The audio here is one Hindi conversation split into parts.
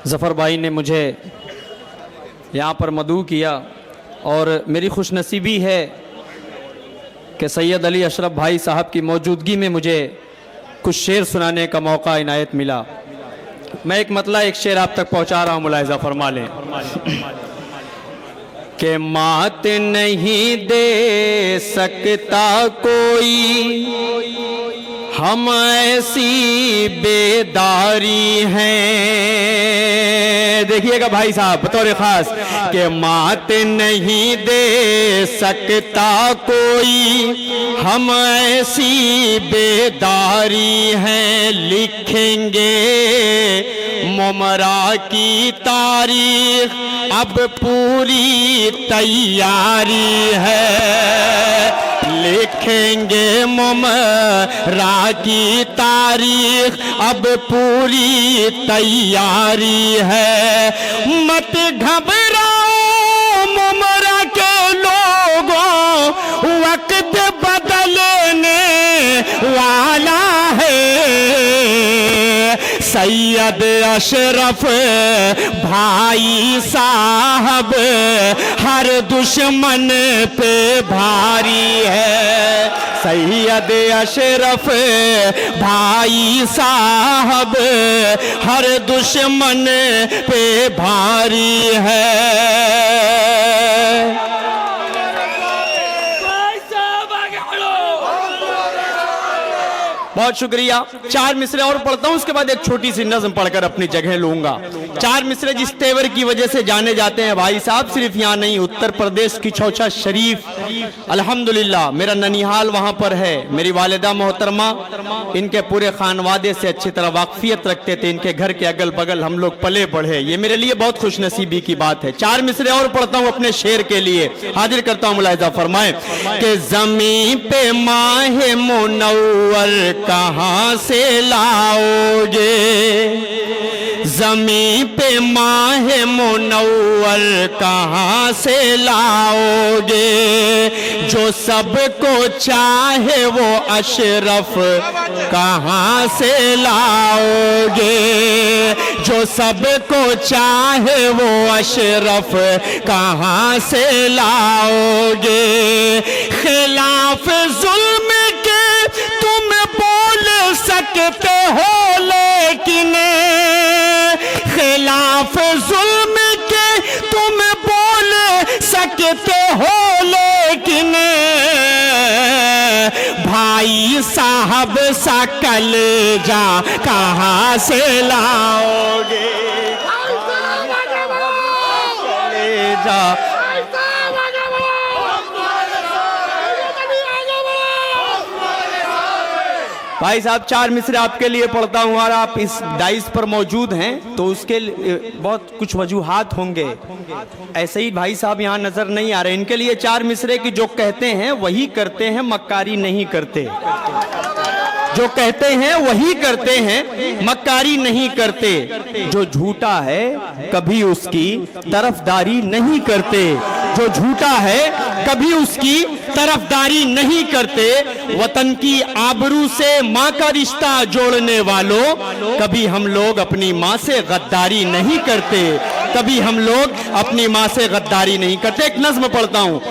ज़फ़र भाई ने मुझे यहाँ पर मदऊ किया और मेरी खुशनसीबी है कि सैयद अली अशरफ भाई साहब की मौजूदगी में मुझे कुछ शेर सुनाने का मौका इनायत मिला। मैं एक मतला एक शेर आप तक पहुँचा रहा हूँ, मुलाहिज़ा फरमा लें कि मात नहीं दे सकता कोई, हम ऐसी बेदारी हैं। देखिएगा भाई साहब बतौर ख़ास कि मात नहीं दे सकता कोई, हम ऐसी बेदारी हैं। लिखेंगे मुमरा की तारीख, अब पूरी तैयारी है। लिखेंगे मुमरा की तारीख, अब पूरी तैयारी है। मत घबराओ मुमरा के लोगों, वक्त बदलने वाला है। सैयद अशरफ भाई साहब हर दुश्मन पे भारी है। सैयद अशरफ भाई साहब हर दुश्मन पे भारी है। बहुत शुक्रिया। चार मिसरे और पढ़ता हूँ, उसके बाद एक छोटी सी नज़्म पढ़कर अपनी जगह लूंगा। चार मिसरे जिस तेवर की वजह से जाने जाते हैं भाई साहब, सिर्फ यहाँ नहीं, उत्तर प्रदेश की चौचा शरीफ, अल्हम्दुलिल्लाह मेरा ननिहाल वहाँ पर है। मेरी वालिदा मोहतरमा इनके पूरे खानवादे से अच्छी तरह वाकफियत रखते थे। इनके घर के अगल बगल हम लोग पले बढ़े, ये मेरे लिए बहुत खुशनसीबी की बात है। चार मिसरे और पढ़ता हूँ अपने शेर के लिए, हाजिर करता हूँ, मुलाहिज़ा फरमाएं कि ज़मीं पे माहे मुनव्वर कहाँ से लाओगे, ज़मीं पे माहे मुनव्वर कहाँ से लाओगे। जो सबको चाहे वो अशरफ कहाँ से लाओगे। जो सबको चाहे वो अशरफ कहाँ से लाओगे। खिलाफ जुल्म के तुम बोल सकते हो, लेकिन खिलाफ जुल्म के तुम बोल सकते हो, लेकिन भाई साहब सा कलेजा कहाँ से लाओगे। कलेजा भाई साहब चार मिसरे आपके लिए पढ़ता हूँ और आप इस डाइस पर मौजूद हैं तो उसके लिए बहुत कुछ वजूहात होंगे। ऐसे ही भाई साहब यहाँ नजर नहीं आ रहे। इनके लिए चार मिसरे की जो कहते हैं वही करते हैं, मक्कारी नहीं करते। जो कहते हैं वही करते हैं, मक्कारी नहीं करते। जो झूठा है कभी उसकी तरफदारी नहीं करते। जो झूठा है कभी उसकी तरफदारी नहीं करते। वतन की आबरू से माँ का रिश्ता जोड़ने वालों, कभी हम लोग अपनी माँ से गद्दारी नहीं करते। कभी हम लोग अपनी माँ से गद्दारी नहीं करते। एक नज्म पढ़ता हूँ,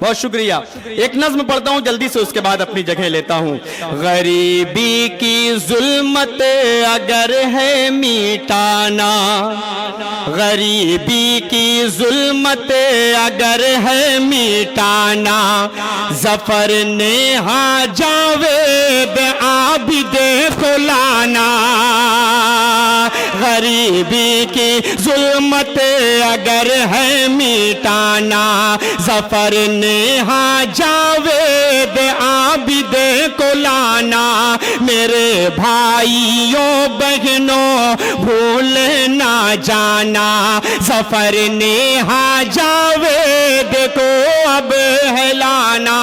बहुत शुक्रिया। एक नज्म पढ़ता हूँ जल्दी से, उसके बाद अपनी जगह लेता हूँ। गरीबी की जुल्मत अगर है मिटाना, गरीबी की जुल्मत अगर है मिटाना, ज़फ़र ने हाँ जावेद आबिदे को लाना। गरीबी की जुल्मत अगर है मिटाना, ज़फ़र ने हाँ जावेद आबिदे को लाना। मेरे भाइयों बहनों भूल ना जाना, ज़फ़र ने हाँ जावेद को अब हिलाना।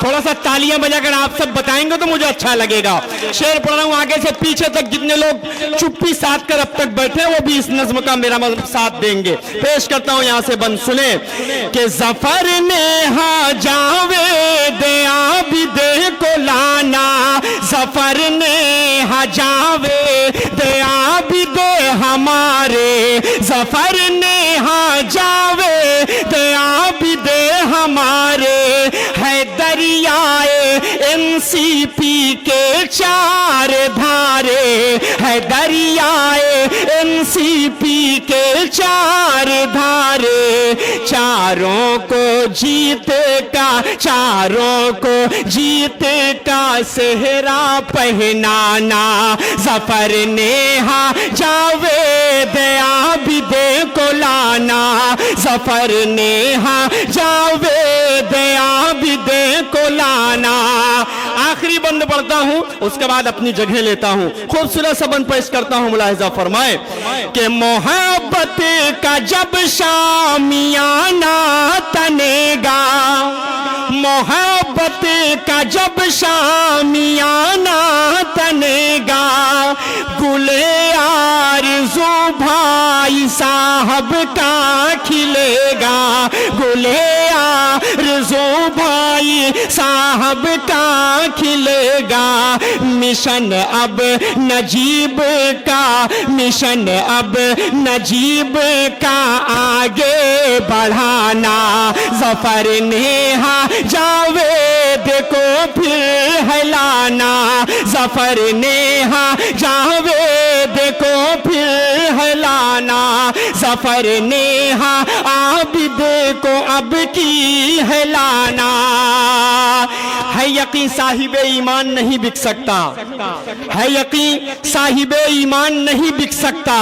थोड़ा सा तालियां बजाकर आप सब बताएंगे तो मुझे अच्छा लगेगा। शेर पढ़ रहा हूँ आगे से पीछे तक, जितने लोग चुप्पी साध कर अब तक बैठे वो भी इस नज्म का मेरा साथ देंगे। पेश करता हूँ यहाँ से, बंद सुने कि ज़फ़र ने हाँ जावेद आबिदे को लाना, ज़फ़र ने हाँ जावेद आबिदे जफर नेहा जावेद आबिदे हमारे है दरियाए एनसीपी के चार धारे, है दरियाए एनसीपी के चार धारे। चारों को जीत का, चारों को जीत का सेहरा पहनाना, जफर नेहा जावेद आबिदे को लाना, जफर नेहा जावेद आबिदे को लाना। आखिरी बंद पढ़ता हूं, उसके बाद अपनी जगह लेता हूं। खूबसूरत सा बंद पेश करता हूं, मुलाहिजा फरमाए कि मोहब्बत का जब शामियाना तनेगा, मोहब्बत का जब शामियाना तनेगा, गुले आरज़ू भाई साहब का खिलेगा, गुले आरज़ू भाई साहब का खिलेगा। मिशन अब नजीब का, मिशन अब नजीब का आगे बढ़ाना, जफर नेहा जावेद को फिर हिलाना, जफर नेहा जावेद को फिर हिलाना, जफर नेहा आबिद को अब की हिलाना। है यकीन साहिबे ईमान नहीं बिक सकता, है यकीन साहिबे ईमान नहीं बिक सकता,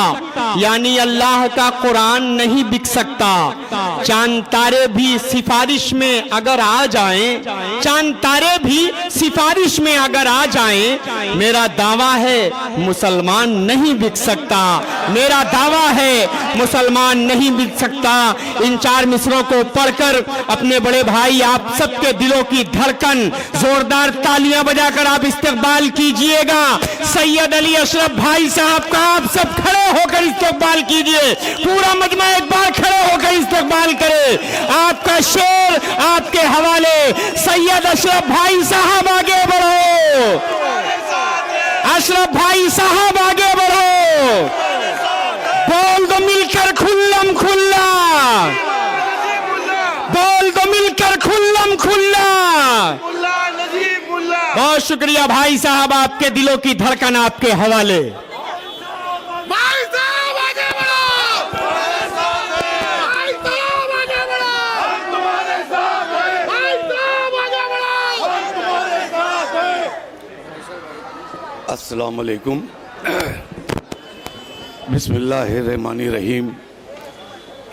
यानी अल्लाह का कुरान नहीं बिक सकता। चांद तारे भी सिफारिश में अगर आ जाएं, चांद तारे भी सिफारिश में अगर आ जाएं, मेरा दावा है मुसलमान नहीं बिक सकता, मेरा दावा है मुसलमान नहीं बिक सकता। इन चार मिसरों को पढ़कर अपने बड़े भाई आप सबके दिलों की धड़कन जोरदार तालियां बजाकर आप इस्तकबाल कीजिएगा। सैयद अली अशरफ भाई साहब का आप सब खड़े होकर इस्तकबाल कीजिए, पूरा मजमा एक बार खड़े होकर इस्तकबाल करे। आपका शेर आपके हवाले, सैयद अशरफ भाई साहब आगे बढ़ो, अशरफ भाई साहब आगे बढ़ो, बोल दो मिलकर खुल्लम खुल्ला, बोल दो मिलकर खुल्लम खुल्ला। बहुत शुक्रिया भाई साहब, आपके दिलों की धड़कन आपके हवाले। भाई साहब आगे बढ़ो, भाई साहब आगे बढ़ो, हम तुम्हारे साथ हैं, भाई साहब आगे बढ़ो। अस्सलाम वालेकुम, बिस्मिल्लाहिर्रहमानिर्रहीम,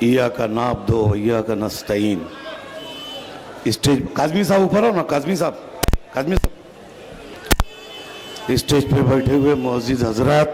इया का नाब दो इया का नस्तईन। स्टेज काजमी साहब ऊपर हो ना, काजमी साहब, काजमी साहब। स्टेज पे बैठे हुए मुअज़्ज़िज़ हज़रात,